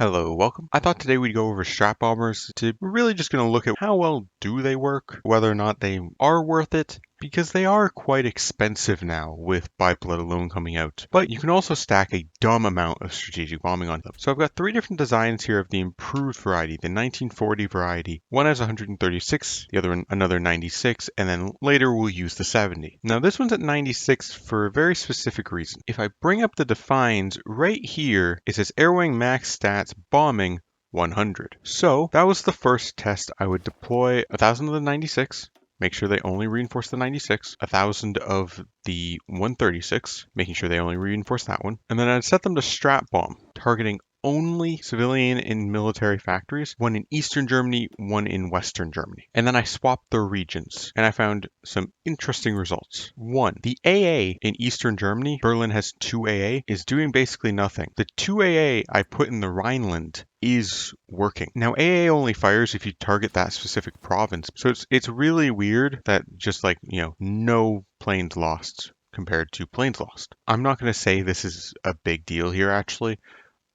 Hello, welcome. I thought today we'd go over strat bombers. We're really just going to look at how well do they work, whether or not they are worth it, because they are quite expensive now with Biped alone coming out. But you can also stack a dumb amount of strategic bombing on them. So I've got three different designs here of the improved variety, the 1940 variety. One has 136, the other one another 96, and then later we'll use the 70. Now this one's at 96 for a very specific reason. If I bring up the defines right here, it says Airwing max stats bombing 100. So that was the first test. I would deploy 1,000 of the 96. Make sure they only reinforce the 96, 1,000 of the 136, making sure they only reinforce that one. And then I'd set them to strat bomb, targeting only civilian and military factories, one in Eastern Germany, one in Western Germany. And then I swapped their regions, and I found some interesting results. One, the AA in Eastern Germany, Berlin has 2 AA, is doing basically nothing. The 2 AA I put in the Rhineland is working. Now AA only fires if you target that specific province. So it's really weird that just no planes lost compared to planes lost. I'm not going to say this is a big deal here actually.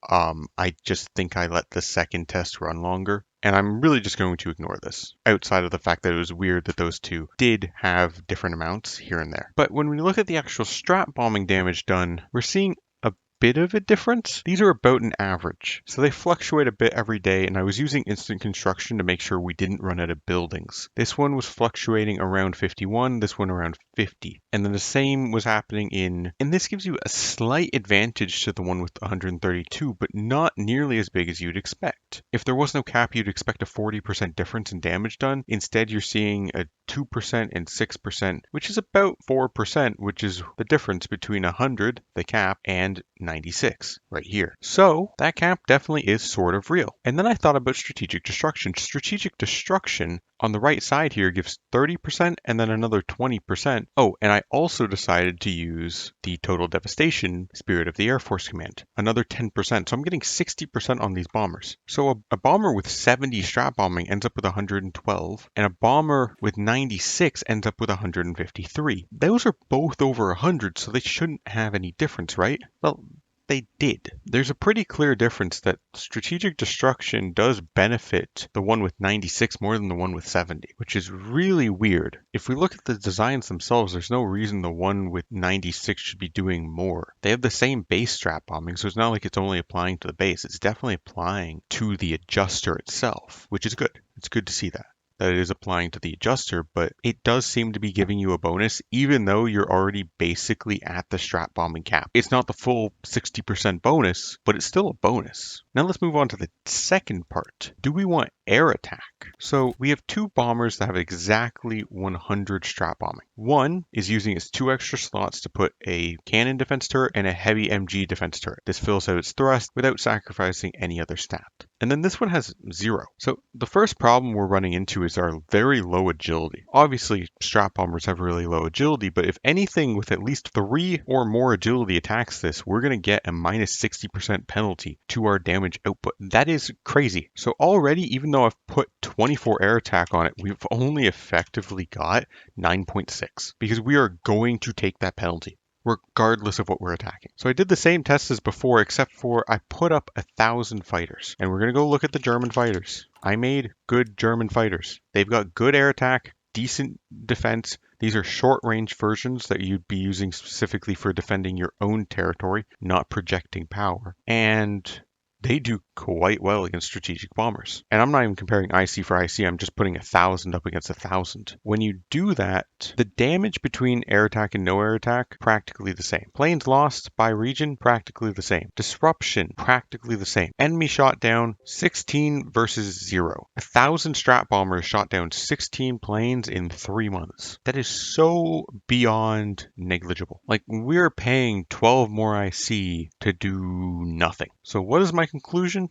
I just think I let the second test run longer, and I'm really just going to ignore this, outside of the fact that it was weird that those two did have different amounts here and there. But when we look at the actual strat bombing damage done, we're seeing a bit of a difference. These are about an average, so they fluctuate a bit every day, and I was using instant construction to make sure we didn't run out of buildings. This one was fluctuating around 51, this one around 50, and then the same was happening and this gives you a slight advantage to the one with 132, but not nearly as big as you'd expect. If there was no cap, you'd expect a 40% difference in damage done. Instead, you're seeing a 2% and 6%, which is about 4%, which is the difference between 100, the cap, and 96 right here. So that cap definitely is sort of real. And then I thought about strategic destruction. Strategic destruction on the right side here gives 30% and then another 20%. Oh, and I also decided to use the total devastation spirit of the Air Force Command, another 10%. So I'm getting 60% on these bombers. So a bomber with 70 strat bombing ends up with 112, and a bomber with 96 ends up with 153. Those are both over 100, so they shouldn't have any difference, right? Well, they did. There's a pretty clear difference that strategic destruction does benefit the one with 96 more than the one with 70, which is really weird. If we look at the designs themselves, there's no reason the one with 96 should be doing more. They have the same base strat bombing, so it's not like it's only applying to the base. It's definitely applying to the adjuster itself, which is good. It's good to see that it is applying to the adjuster, but it does seem to be giving you a bonus even though you're already basically at the strat bombing cap. It's not the full 60% bonus, but it's still a bonus. Now let's move on to the second part. Do we want air attack? So we have two bombers that have exactly 100 strat bombing. One is using its 2 extra slots to put a cannon defense turret and a heavy MG defense turret. This fills out its thrust without sacrificing any other stat. And then this one has 0. So the first problem we're running into is our very low agility. Obviously, strat bombers have really low agility, but if anything with at least 3 or more agility attacks this, we're going to get a minus 60% penalty to our damage output. That is crazy. So already, even though I've put 24 air attack on it, we've only effectively got 9.6 because we are going to take that penalty regardless of what we're attacking. So I did the same test as before, except for I put up 1,000 fighters. And we're going to go look at the German fighters. I made good German fighters. They've got good air attack, decent defense. These are short-range versions that you'd be using specifically for defending your own territory, not projecting power. And they do quite well against strategic bombers. And I'm not even comparing IC for IC, I'm just putting 1,000 up against 1,000. When you do that, the damage between air attack and no air attack, practically the same. Planes lost by region, practically the same. Disruption, practically the same. Enemy shot down, 16 versus 0. 1,000 strat bombers shot down 16 planes in 3 months. That is so beyond negligible. Like, we're paying 12 more IC to do nothing. So what is my conclusion?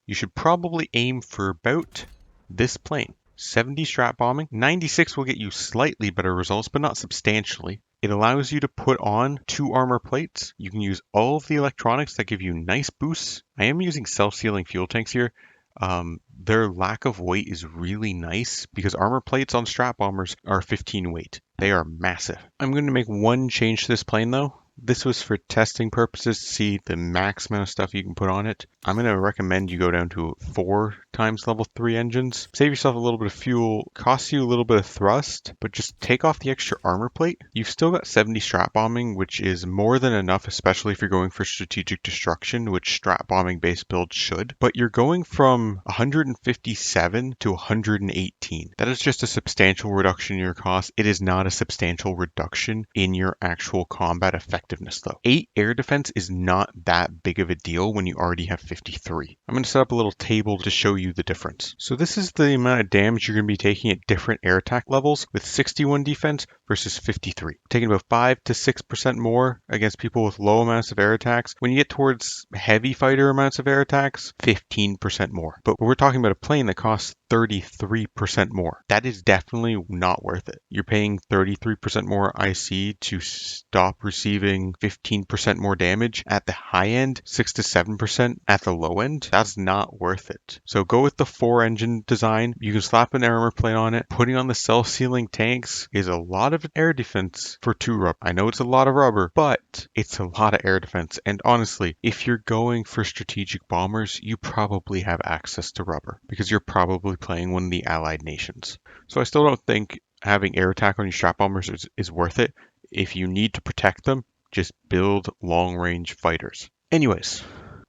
You should probably aim for about this plane. 70 strat bombing. 96 will get you slightly better results, but not substantially. It allows you to put on 2 armor plates. You can use all of the electronics that give you nice boosts. I am using self-sealing fuel tanks here. Their lack of weight is really nice because armor plates on strat bombers are 15 weight. They are massive. I'm going to make one change to this plane though. This was for testing purposes to see the max amount of stuff you can put on it. I'm going to recommend you go down to 4 times level 3 engines. Save yourself a little bit of fuel, costs you a little bit of thrust, but just take off the extra armor plate. You've still got 70 strat bombing, which is more than enough, especially if you're going for strategic destruction, which strat bombing based builds should. But you're going from 157 to 118. That is just a substantial reduction in your cost. It is not a substantial reduction in your actual combat effectiveness though. 8 air defense is not that big of a deal when you already have 53. I'm going to set up a little table to show you the difference. So this is the amount of damage you're going to be taking at different air attack levels with 61 defense versus 53. Taking about 5 to 6% more against people with low amounts of air attacks. When you get towards heavy fighter amounts of air attacks, 15% more. But we're talking about a plane that costs 33% more. That is definitely not worth it. You're paying 33% more IC to stop receiving 15% more damage at the high end, 6 to 7% at the low end. That's not worth it. So go with the 4 engine design. You can slap an armor plate on it. Putting on the self-sealing tanks is a lot of air defense for 2 rubber. I know it's a lot of rubber, but it's a lot of air defense. And honestly, if you're going for strategic bombers, you probably have access to rubber because you're probably playing one of the allied nations. So I still don't think having air attack on your strat bombers is worth it. If you need to protect them, just build long range fighters. Anyways,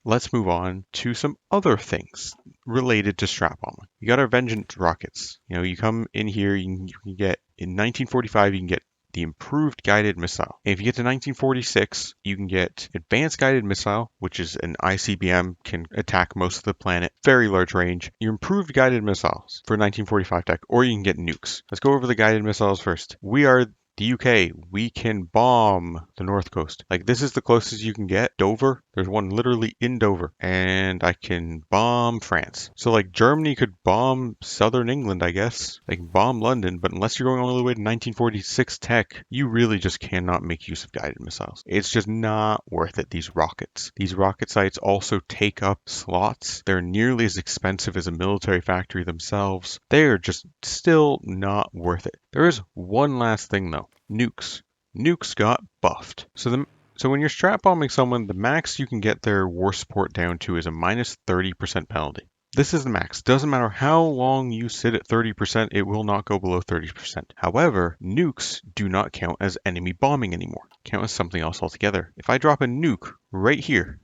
let's move on to some other things related to strat bombing. You got our vengeance rockets. You come in here, you can get in 1945, you can get the improved guided missile. And if you get to 1946, you can get advanced guided missile, which is an ICBM, can attack most of the planet, very large range. Your improved guided missiles for 1945 tech, or you can get nukes. Let's go over the guided missiles first. We are the UK, we can bomb the North Coast. Like, this is the closest you can get. Dover, there's one literally in Dover. And I can bomb France. So, like, Germany could bomb southern England, I guess. They can bomb London, but unless you're going all the way to 1946 tech, you really just cannot make use of guided missiles. It's just not worth it, these rockets. These rocket sites also take up slots. They're nearly as expensive as a military factory themselves. They are just still not worth it. There is one last thing, though. Nukes. Nukes got buffed. So when you're strat bombing someone, the max you can get their war support down to is a minus 30% penalty. This is the max. Doesn't matter how long you sit at 30%, it will not go below 30%. However, nukes do not count as enemy bombing anymore. Count as something else altogether. If I drop a nuke right here,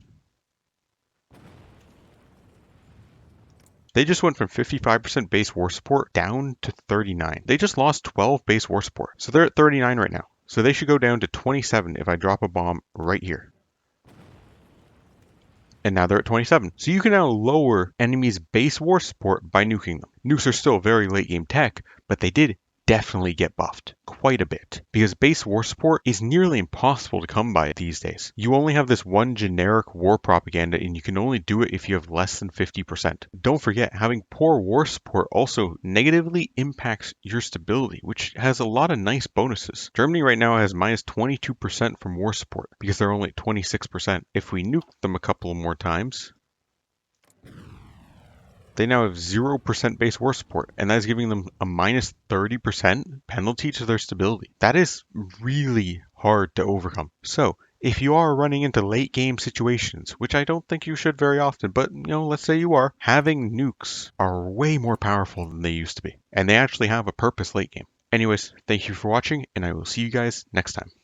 they just went from 55% base war support down to 39. They just lost 12 base war support. So they're at 39 right now. So they should go down to 27 if I drop a bomb right here. And now they're at 27. So you can now lower enemies' base war support by nuking them. Nukes are still very late game tech, but they did definitely get buffed quite a bit because base war support is nearly impossible to come by these days. You only have this one generic war propaganda and you can only do it if you have less than 50%. Don't forget, having poor war support also negatively impacts your stability, which has a lot of nice bonuses. Germany right now has minus 22% from war support because they're only at 26%. If we nuke them a couple more times, they now have 0% base war support, and that is giving them a minus 30% penalty to their stability. That is really hard to overcome. So, if you are running into late game situations, which I don't think you should very often, but let's say you are, having nukes are way more powerful than they used to be. And they actually have a purpose late game. Anyways, thank you for watching, and I will see you guys next time.